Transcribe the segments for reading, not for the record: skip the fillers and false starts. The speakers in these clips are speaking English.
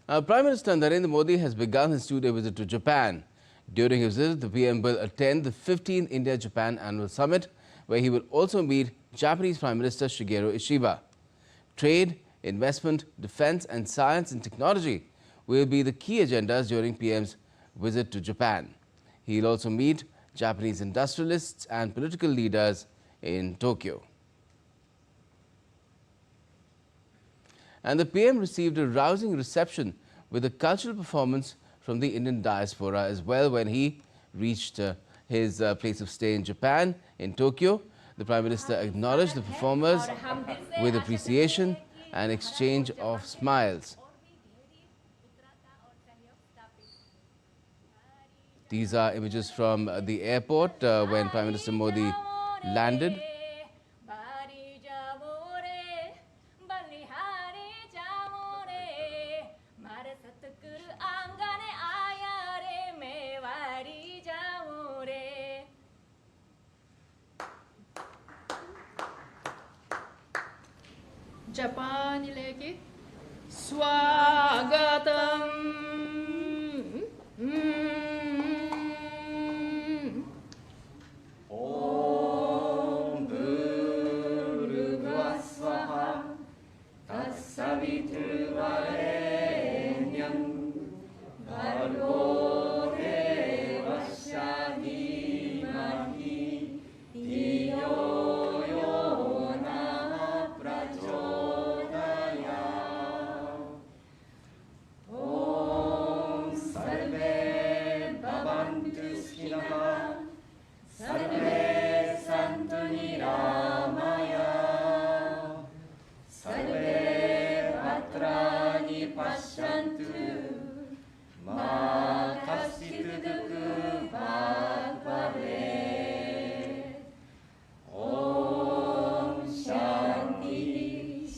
Prime Minister Narendra Modi has begun his two-day visit to Japan. During his visit, the PM will attend the 15th India-Japan Annual Summit, where he will also meet Japanese Prime Minister Shigeru Ishiba. Trade, investment, defense and science and technology will be the key agendas during PM's visit to Japan. He will also meet Japanese industrialists and political leaders in Tokyo. And the PM received a rousing reception with a cultural performance from the Indian diaspora as well when he reached his place of stay in Japan, in Tokyo. The Prime Minister acknowledged the performers with appreciation and exchange of smiles. These are images from the airport when Prime Minister Modi landed. जपानिलेकी स्वागतम ओम भूर्भुवः स्वः तत्सवितुर्वरेण्यं भर्गो देवस्य धीमहि धियो यो नः प्रचोदयात्। ॐ सर्वे भवन्तु सुखिनः सर्वे सन्तु निरामयाः सर्वे भद्राणि पश्यन्तु मा कश्चित् दुःखभाग् भवेत्। ॐ शान्ति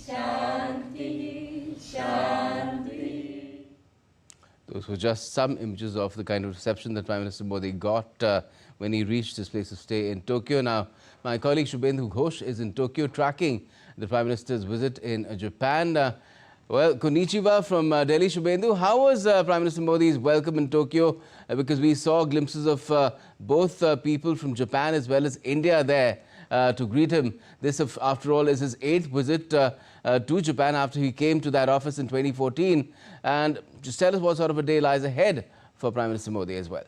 शान्ति शान्ति। Those were just some images of the kind of reception that Prime Minister Modi got when he reached his place of stay in Tokyo. Now, my colleague Shubhendhu Ghosh is in Tokyo tracking the Prime Minister's visit in Japan. Well, konnichiwa from Delhi. Shubhendhu, how was Prime Minister Modi's welcome in Tokyo? Because we saw glimpses of both people from Japan as well as India there to greet him. This, after all, is his 8th visit to Japan after he came to that office in 2014. And just tell us what sort of a day lies ahead for Prime Minister Modi as well.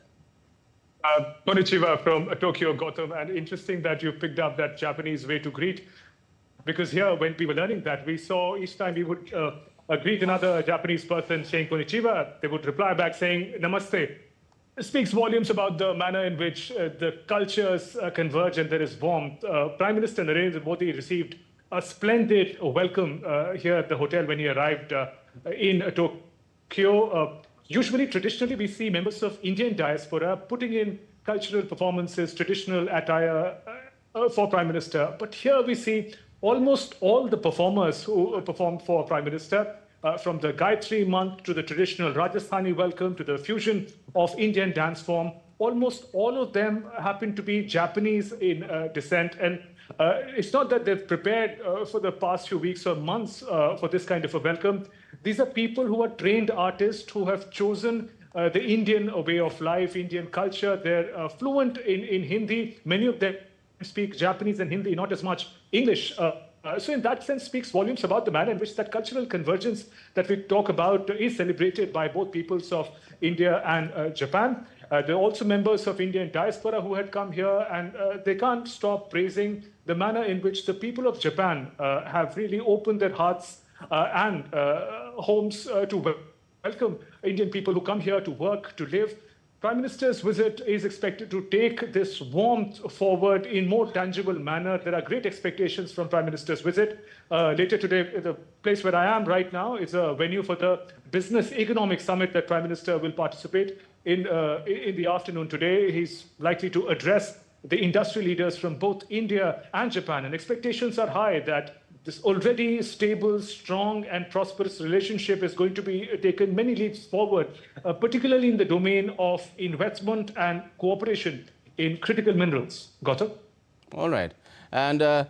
Konnichiwa from Tokyo, Gautam. And interesting that you picked up that Japanese way to greet, because here, when we were learning that, we saw each time we would greet another Japanese person saying konnichiwa, they would reply back saying namaste. It speaks volumes about the manner in which the cultures converge and there is warmth. Prime Minister Narendra Modi received a splendid welcome here at the hotel when he arrived in Tokyo. Usually, traditionally, we see members of Indian diaspora putting in cultural performances, traditional attire for Prime Minister. But here we see almost all the performers who performed for Prime Minister, from the Gayatri Mantra to the traditional Rajasthani welcome to the fusion of Indian dance form, almost all of them happen to be Japanese in descent. And it's not that they've prepared for the past few weeks or months for this kind of a welcome. These are people who are trained artists who have chosen the Indian way of life, Indian culture. They're fluent in Hindi. Many of them speak Japanese and Hindi, not as much English. So in that sense, speaks volumes about the manner in which that cultural convergence that we talk about is celebrated by both peoples of India and Japan. There are also members of Indian diaspora who had come here, and they can't stop praising the manner in which the people of Japan have really opened their hearts and homes to welcome Indian people who come here to work, to live. Prime Minister's visit is expected to take this warmth forward in more tangible manner. There are great expectations from Prime Minister's visit. Later today, the place where I am right now is a venue for the Business Economic Summit that Prime Minister will participate in the afternoon today. He's likely to address the industry leaders from both India and Japan. And expectations are high that this already stable, strong, and prosperous relationship is going to be taken many leaps forward, particularly in the domain of investment and cooperation in critical minerals. Gautam? All right. And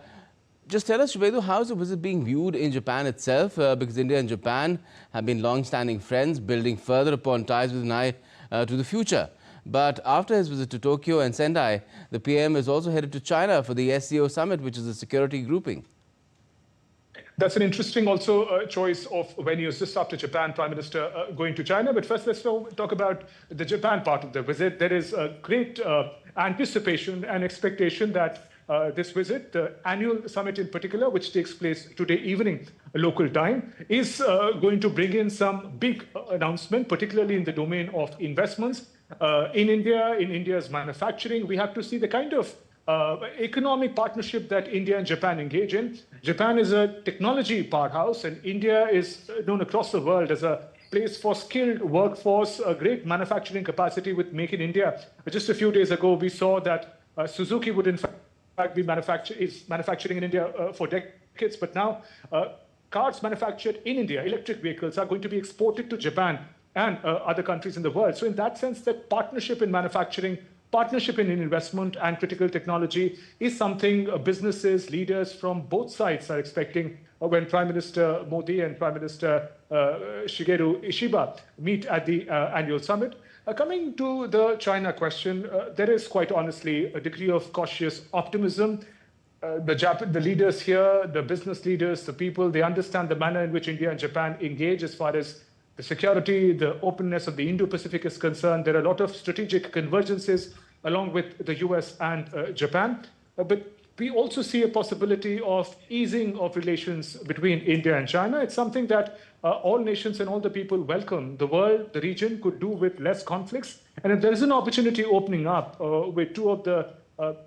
just tell us, Shigeru, how is the visit being viewed in Japan itself? Because India and Japan have been long-standing friends, building further upon ties with an eye to the future. But after his visit to Tokyo and Sendai, the PM is also headed to China for the SCO summit, which is a security grouping. That's an interesting also choice of venues just after Japan, Prime Minister going to China. But first, let's talk about the Japan part of the visit. There is a great anticipation and expectation that this visit, the annual summit in particular, which takes place today evening local time, is going to bring in some big announcement, particularly in the domain of investments in India, in India's manufacturing. We have to see the kind of economic partnership that India and Japan engage in. Japan is a technology powerhouse, and India is known across the world as a place for skilled workforce, a great manufacturing capacity with Make in India. Just a few days ago, we saw that Suzuki would in fact be manufacturing in India for decades, but now cars manufactured in India, electric vehicles, are going to be exported to Japan and other countries in the world. So in that sense, that partnership in manufacturing, partnership in investment and critical technology is something businesses, leaders from both sides are expecting when Prime Minister Modi and Prime Minister Shigeru Ishiba meet at the annual summit. Coming to the China question, there is quite honestly a degree of cautious optimism. The leaders here, the business leaders, the people, they understand the manner in which India and Japan engage as far as the security, the openness of the Indo-Pacific is concerned. There are a lot of strategic convergences along with the US and Japan. But we also see a possibility of easing of relations between India and China. It's something that all nations and all the people welcome. The world, the region could do with less conflicts. And if there is an opportunity opening up with two of the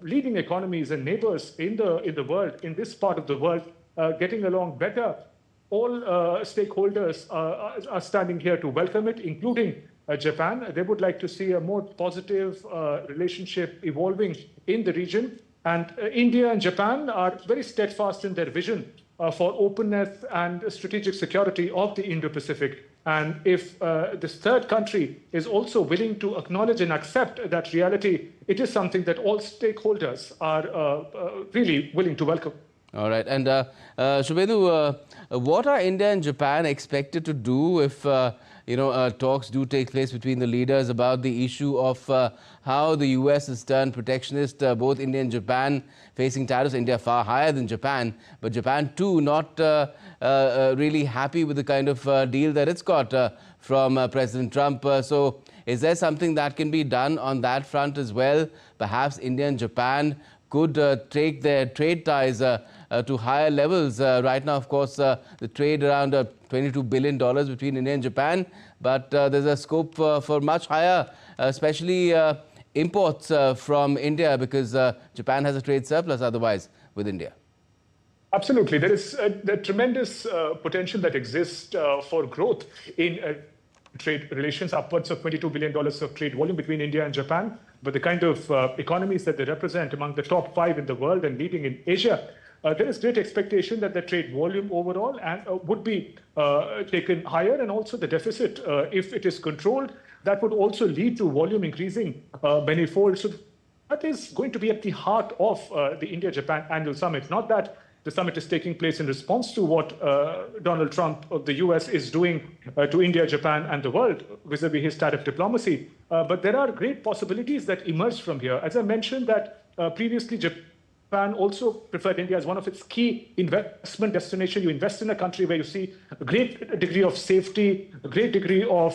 leading economies and neighbors in the world, in this part of the world, getting along better, all stakeholders are standing here to welcome it, including Japan. They would like to see a more positive relationship evolving in the region. And India and Japan are very steadfast in their vision for openness and strategic security of the Indo-Pacific. And if this third country is also willing to acknowledge and accept that reality, it is something that all stakeholders are really willing to welcome. All right. And Shigeru, what are India and Japan expected to do if talks do take place between the leaders about the issue of how the US has turned protectionist, both India and Japan facing tariffs, India far higher than Japan, but Japan too not really happy with the kind of deal that it's got from President Trump. So is there something that can be done on that front as well? Perhaps India and Japan could take their trade ties to higher levels. Right now, of course, the trade around $22 billion between India and Japan, but there's a scope for much higher, especially imports from India, because Japan has a trade surplus otherwise with India. Absolutely. There is the tremendous potential that exists for growth in trade relations, upwards of $22 billion of trade volume between India and Japan. But the kind of economies that they represent among the top 5 in the world and leading in Asia, there is great expectation that the trade volume overall would be taken higher, and also the deficit, if it is controlled, that would also lead to volume increasing manifold. So that is going to be at the heart of the India-Japan annual summit. Not that the summit is taking place in response to what Donald Trump of the US is doing to India, Japan, and the world vis-a-vis his tariff diplomacy. But there are great possibilities that emerge from here. As I mentioned that previously, Japan also preferred India as one of its key investment destinations. You invest in a country where you see a great degree of safety, a great degree of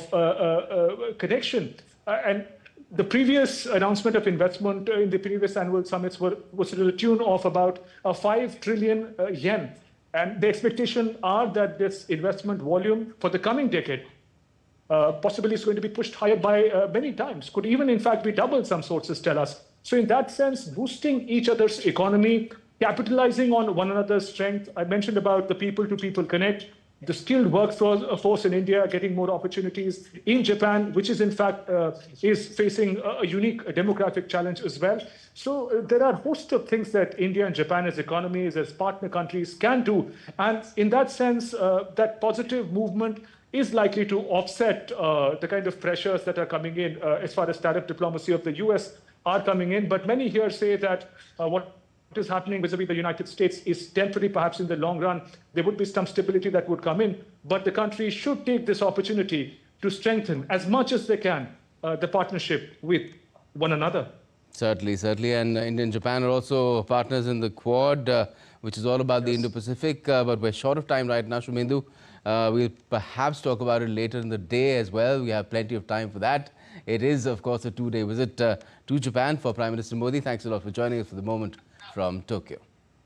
connection. And the previous announcement of investment in the previous annual summits was to the tune of about 5 trillion yen. And the expectation are that this investment volume for the coming decade possibly is going to be pushed higher by many times, could even in fact be double, some sources tell us. So in that sense, boosting each other's economy, capitalizing on one another's strength. I mentioned about the people-to-people connect, the skilled workforce in India getting more opportunities in Japan, which is in fact is facing a unique demographic challenge as well. So there are a host of things that India and Japan as economies, as partner countries can do. And in that sense, that positive movement is likely to offset the kind of pressures that are coming in as far as tariff diplomacy of the US are coming in. But many here say that is happening vis-a-vis the United States is temporary. Perhaps in the long run, there would be some stability that would come in. But the country should take this opportunity to strengthen as much as they can the partnership with one another. Certainly, certainly. And India and Japan are also partners in the Quad, which is all about the Indo-Pacific. But we're short of time right now, Shumendu. We'll perhaps talk about it later in the day as well. We have plenty of time for that. It is, of course, a two-day visit to Japan for Prime Minister Modi. Thanks a lot for joining us for the moment from Tokyo.